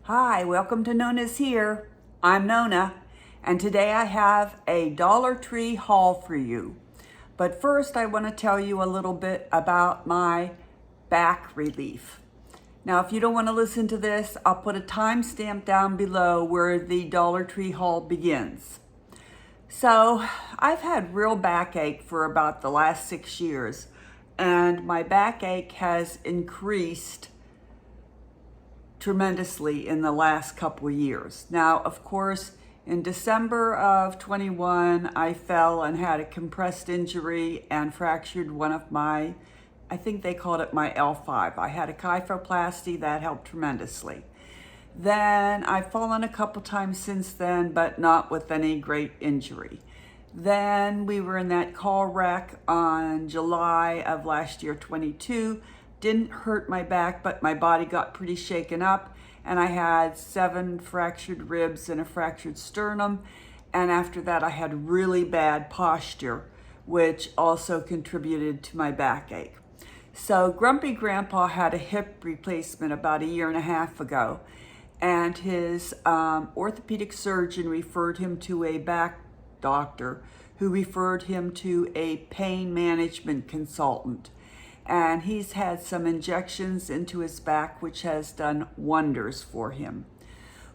Hi, welcome to Nona's Here. I'm Nona, and today I have a Dollar Tree haul for you. But first, I want to tell you a little bit about my back relief. Now, if you don't want to listen to this, I'll put a timestamp down below where the Dollar Tree haul begins. So, I've had real backache for about the last 6 years, and my backache has increased tremendously in the last couple of years. Now, of course, in December of 21, I fell and had a compressed injury and fractured one of my, I think they called it my L5. I had a kyphoplasty that helped tremendously. Then I've fallen a couple times since then, but not with any great injury. Then we were in that car wreck on July of last year, 22. Didn't hurt my back, but my body got pretty shaken up, and I had 7 fractured ribs and a fractured sternum. And after that, I had really bad posture, which also contributed to my backache. So Grumpy Grandpa had a hip replacement about 1.5 years ago, and his orthopedic surgeon referred him to a back doctor who referred him to a pain management consultant. And he's had some injections into his back, which has done wonders for him.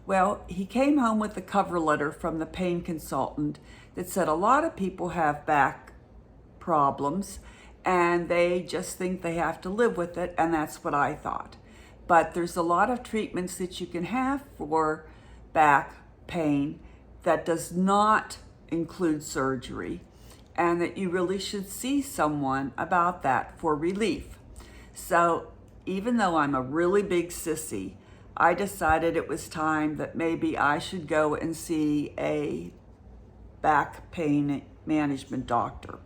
Well, he came home with a cover letter from the pain consultant that said a lot of people have back problems and they just think they have to live with it, and that's what I thought. But there's a lot of treatments that you can have for back pain that does not include surgery, and that you really should see someone about that for relief. So even though I'm a really big sissy, I decided it was time that maybe I should go and see a back pain management doctor.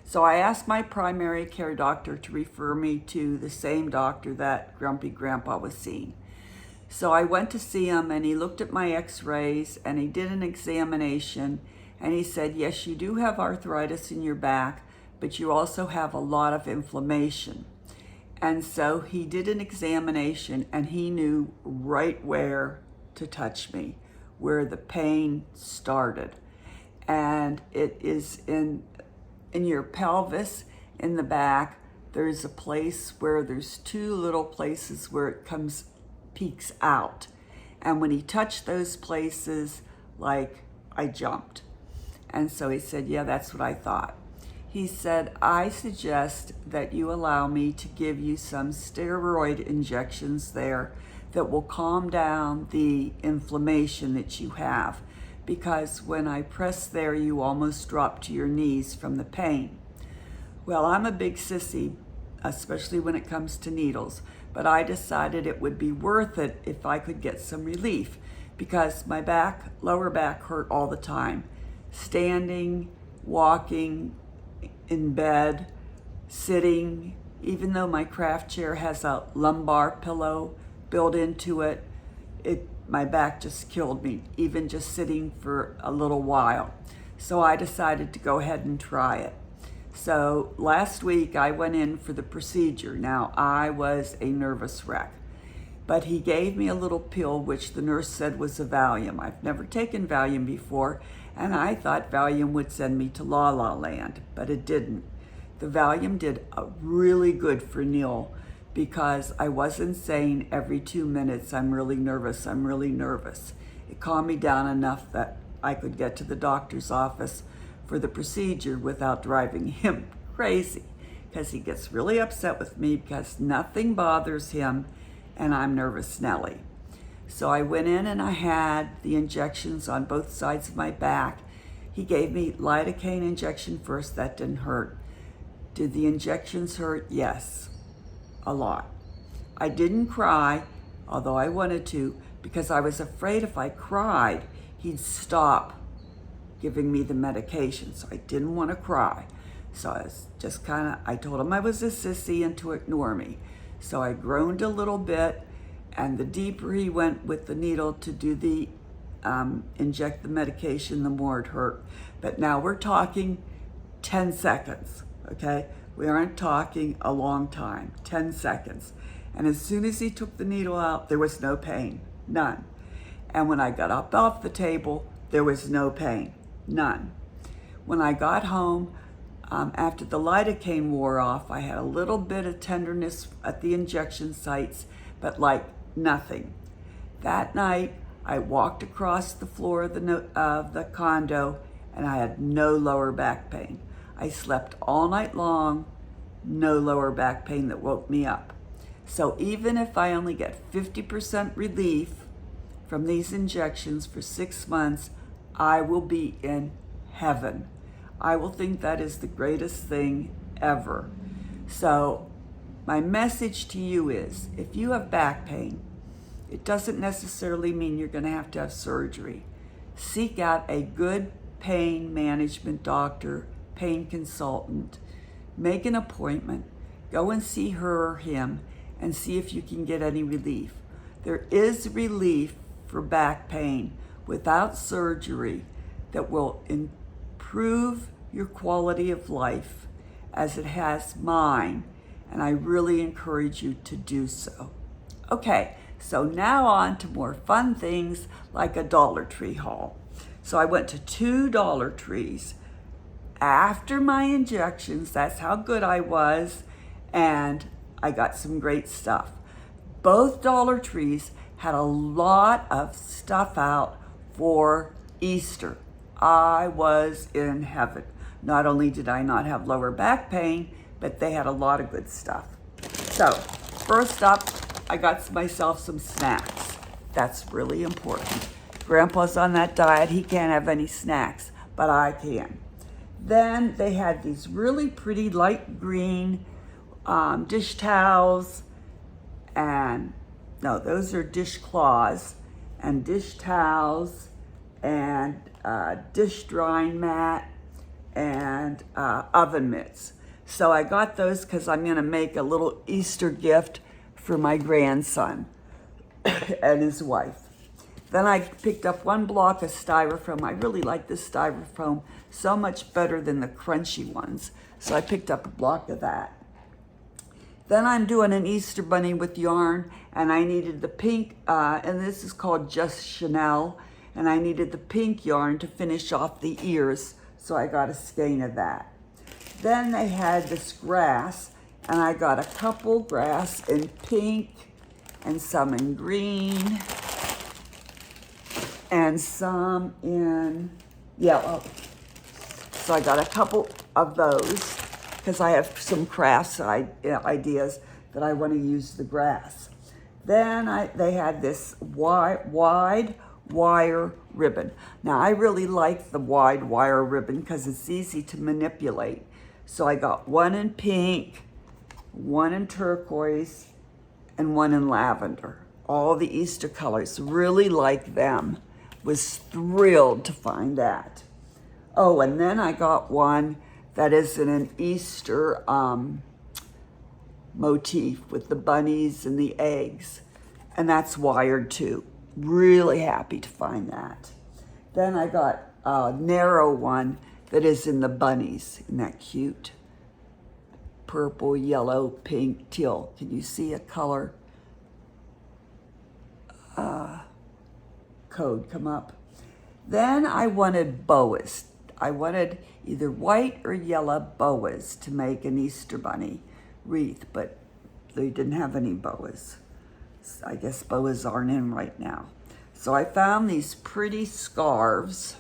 So I asked my primary care doctor to refer me to the same doctor that Grumpy Grandpa was seeing. So I went to see him, and he looked at my x-rays and he did an examination. And he said, yes, you do have arthritis in your back, but you also have a lot of inflammation. And so he did an examination, and he knew right where to touch me, where the pain started. And it is in your pelvis, in the back. There's a place where there's 2 little places where it peeks out. And when he touched those places, like, I jumped. And so he said, yeah, that's what I thought. He said, I suggest that you allow me to give you some steroid injections there that will calm down the inflammation that you have, because when I press there, you almost drop to your knees from the pain. Well, I'm a big sissy, especially when it comes to needles, but I decided it would be worth it if I could get some relief, because my lower back hurt all the time. Standing, walking, in bed, sitting, even though my craft chair has a lumbar pillow built into it, my back just killed me, even just sitting for a little while. So I decided to go ahead and try it. So last week I went in for the procedure. Now, I was a nervous wreck, but he gave me a little pill which the nurse said was a Valium. I've never taken Valium before, and I thought Valium would send me to La La Land, but it didn't. The Valium did really good for Neil, because I wasn't saying every 2 minutes, I'm really nervous, I'm really nervous. It calmed me down enough that I could get to the doctor's office for the procedure without driving him crazy, because he gets really upset with me because nothing bothers him and I'm nervous Nelly. So I went in and I had the injections on both sides of my back. He gave me lidocaine injection first. That didn't hurt. Did the injections hurt? Yes, a lot. I didn't cry, although I wanted to, because I was afraid if I cried, he'd stop giving me the medication. So I didn't want to cry. So I was just I told him I was a sissy and to ignore me. So I groaned a little bit, and the deeper he went with the needle to do the inject the medication, the more it hurt. But now we're talking 10 seconds, okay? We aren't talking a long time, 10 seconds. And as soon as he took the needle out, there was no pain, none. And when I got up off the table, there was no pain, none. When I got home, after the lidocaine wore off, I had a little bit of tenderness at the injection sites, but like nothing. That night, I walked across the floor of the condo, and I had no lower back pain. I slept all night long, no lower back pain that woke me up. So even if I only get 50% relief from these injections for 6 months, I will be in heaven. I will think that is the greatest thing ever. So my message to you is, if you have back pain, it doesn't necessarily mean you're going to have surgery. Seek out a good pain management doctor, pain consultant. Make an appointment. Go and see her or him and see if you can get any relief. There is relief for back pain without surgery that will improve your quality of life as it has mine, and I really encourage you to do so. Okay, so now on to more fun things like a Dollar Tree haul. So I went to 2 Dollar Trees after my injections. That's how good I was, and I got some great stuff. Both Dollar Trees had a lot of stuff out for Easter. I was in heaven. Not only did I not have lower back pain, but they had a lot of good stuff. So first up, I got myself some snacks. That's really important. Grandpa's on that diet. He can't have any snacks, but I can. Then they had these really pretty light green dish towels, and no, those are dishcloths, and dish towels, and dish drying mat, and oven mitts. So I got those because I'm gonna make a little Easter gift for my grandson and his wife. Then I picked up 1 block of styrofoam. I really like this styrofoam so much better than the crunchy ones. So I picked up a block of that. Then I'm doing an Easter bunny with yarn, and I needed the pink, and this is called Just Chanel, and I needed the pink yarn to finish off the ears, so I got a skein of that. Then they had this grass, and I got a couple grass in pink, and some in green, and some in yellow. So I got a couple of those because I have some crafts ideas that I want to use the grass. Then they had this wide wire ribbon. Now I really like the wide wire ribbon because it's easy to manipulate. So I got 1 in pink, 1 in turquoise, and 1 in lavender. All the Easter colors, really like them. Was thrilled to find that. Oh, and then I got one that is in an Easter motif with the bunnies and the eggs. And that's wired too. Really happy to find that. Then I got a narrow one that is in the bunnies. Isn't that cute? Purple, yellow, pink, teal. Can you see a color code come up? Then I wanted boas. I wanted either white or yellow boas to make an Easter bunny wreath, but they didn't have any boas. I guess boas aren't in right now. So I found these pretty scarves.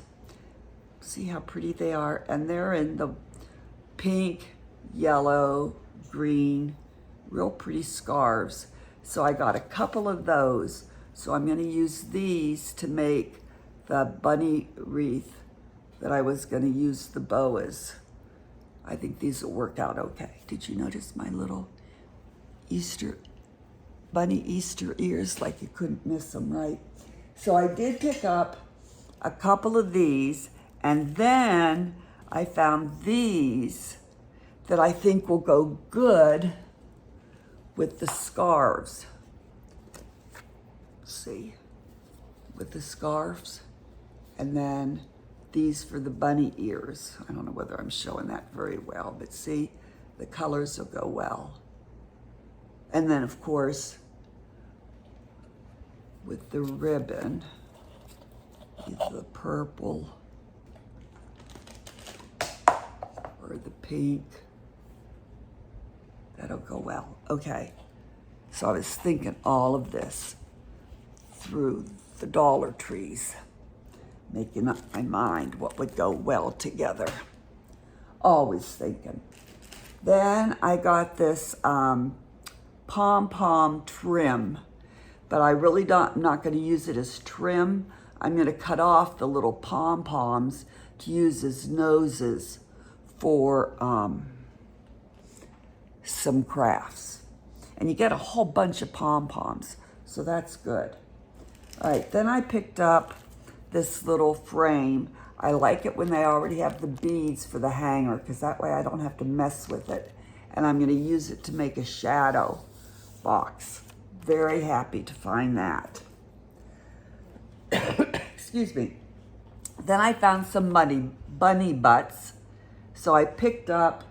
See how pretty they are? And they're in the pink, yellow, green, real pretty scarves. So I got a couple of those. So I'm going to use these to make the bunny wreath that I was going to use the boas. I think these will work out okay. Did you notice my little bunny Easter ears? Like you couldn't miss them, right? So I did pick up a couple of these, and then I found these that I think will go good with the scarves. See, with the scarves, and then these for the bunny ears. I don't know whether I'm showing that very well, but see, the colors will go well. And then of course, with the ribbon, either the purple or the pink. That'll go well. Okay. So I was thinking all of this through the Dollar Trees, making up my mind what would go well together. Always thinking. Then I got this pom-pom trim, but I really don't, I'm not going to use it as trim. I'm going to cut off the little pom-poms to use as noses for some crafts. And you get a whole bunch of pom-poms, so that's good. All right, then I picked up this little frame. I like it when they already have the beads for the hanger, because that way I don't have to mess with it. And I'm going to use it to make a shadow box. Very happy to find that. Excuse me. Then I found some bunny butts. So I picked up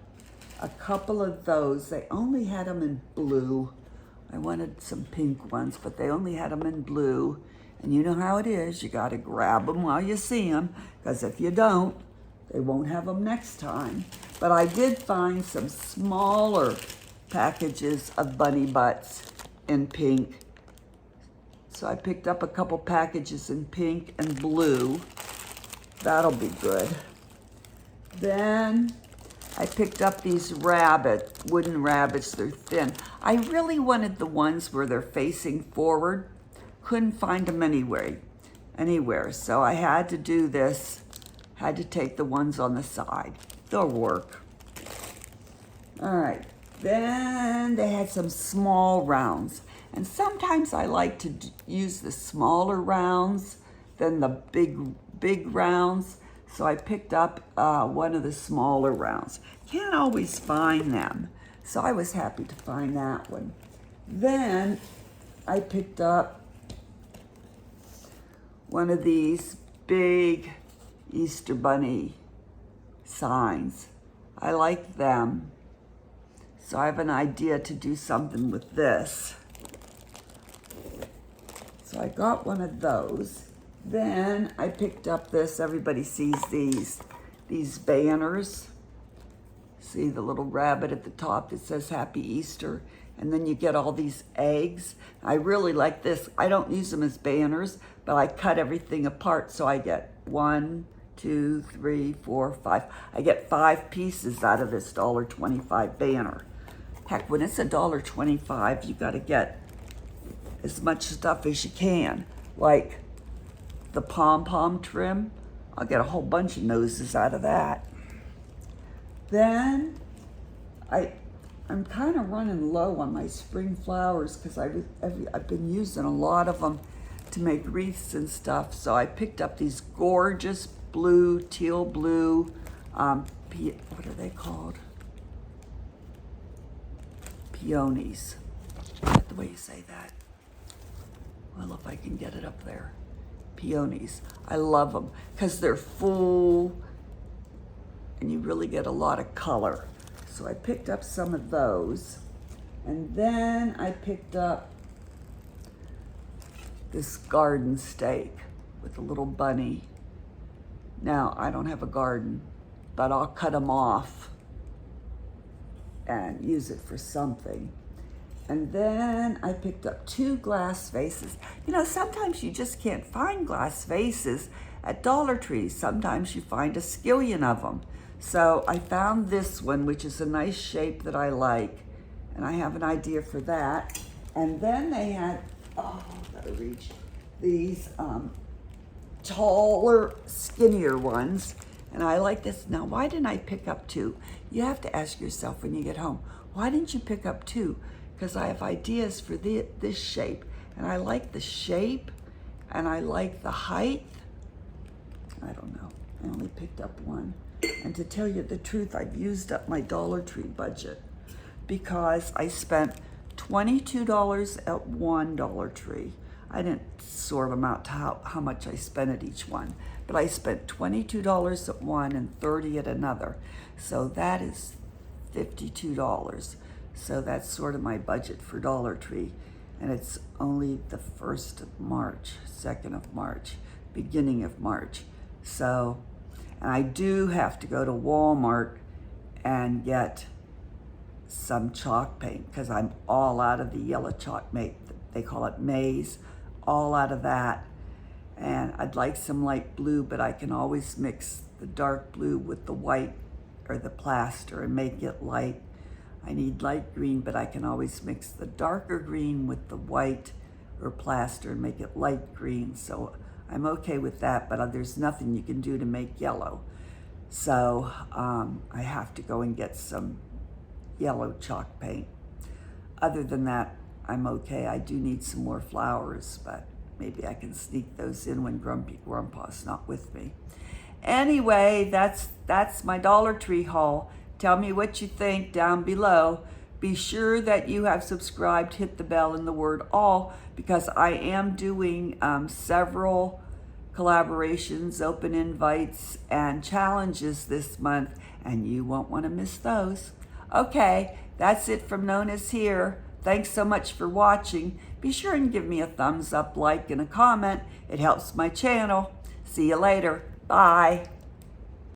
a couple of those. They only had them in blue. I wanted some pink ones, but they only had them in blue. And you know how it is. You got to grab them while you see them, because if you don't, they won't have them next time. But I did find some smaller packages of bunny butts in pink. So I picked up a couple packages in pink and blue. That'll be good. Then I picked up these wooden rabbits. They're thin. I really wanted the ones where they're facing forward. Couldn't find them anywhere. So I had to do this. Had to take the ones on the side. They'll work. All right. Then they had some small rounds. And sometimes I like to use the smaller rounds than the big rounds. So I picked up one of the smaller rounds. Can't always find them. So I was happy to find that one. Then I picked up one of these big Easter Bunny signs. I like them. So I have an idea to do something with this. So I got one of those. Then I picked up this, everybody sees these banners. See the little rabbit at the top that says Happy Easter. And then you get all these eggs. I really like this. I don't use them as banners, but I cut everything apart. So I get 1, 2, 3, 4, 5. I get 5 pieces out of this $1.25 banner. Heck, when it's $1.25, you gotta get as much stuff as you can. Like the pom-pom trim, I'll get a whole bunch of noses out of that. Then I'm kind of running low on my spring flowers because I've been using a lot of them to make wreaths and stuff. So I picked up these gorgeous blue, teal blue, what are they called? Peonies. Is that the way you say that? Well, if I can get it up there. Peonies. I love them because they're full and you really get a lot of color. So I picked up some of those. And then I picked up this garden stake with a little bunny. Now, I don't have a garden, but I'll cut them off and use it for something. And then I picked up 2 glass vases. You know, sometimes you just can't find glass vases at Dollar Tree. Sometimes you find a skillion of them. So I found this one, which is a nice shape that I like. And I have an idea for that. And then they had, gotta reach, these taller, skinnier ones. And I like this. Now, why didn't I pick up 2? You have to ask yourself when you get home, why didn't you pick up 2? Because I have ideas for this shape. And I like the shape, and I like the height. I don't know. I only picked up 1. And to tell you the truth, I've used up my Dollar Tree budget because I spent $22 at one Dollar Tree. I didn't sort them out to how much I spent at each one, but I spent $22 at one and $30 at another. So that is $52. So that's sort of my budget for Dollar Tree. And it's only the 1st of March, 2nd of March, beginning of March. So, and I do have to go to Walmart and get some chalk paint because I'm all out of the yellow chalk paint. They call it maize, all out of that. And I'd like some light blue, but I can always mix the dark blue with the white or the plaster and make it light. I need light green, but I can always mix the darker green with the white or plaster and make it light green. So I'm okay with that, but there's nothing you can do to make yellow. So I have to go and get some yellow chalk paint. Other than that, I'm okay. I do need some more flowers, but maybe I can sneak those in when Grumpy Grandpa's not with me. Anyway, that's my Dollar Tree haul. Tell me what you think down below. Be sure that you have subscribed, hit the bell and the word all, because I am doing several collaborations, open invites, and challenges this month, and you won't want to miss those. Okay, that's it from Nona's here. Thanks so much for watching. Be sure and give me a thumbs up, like, and a comment. It helps my channel. See you later. Bye.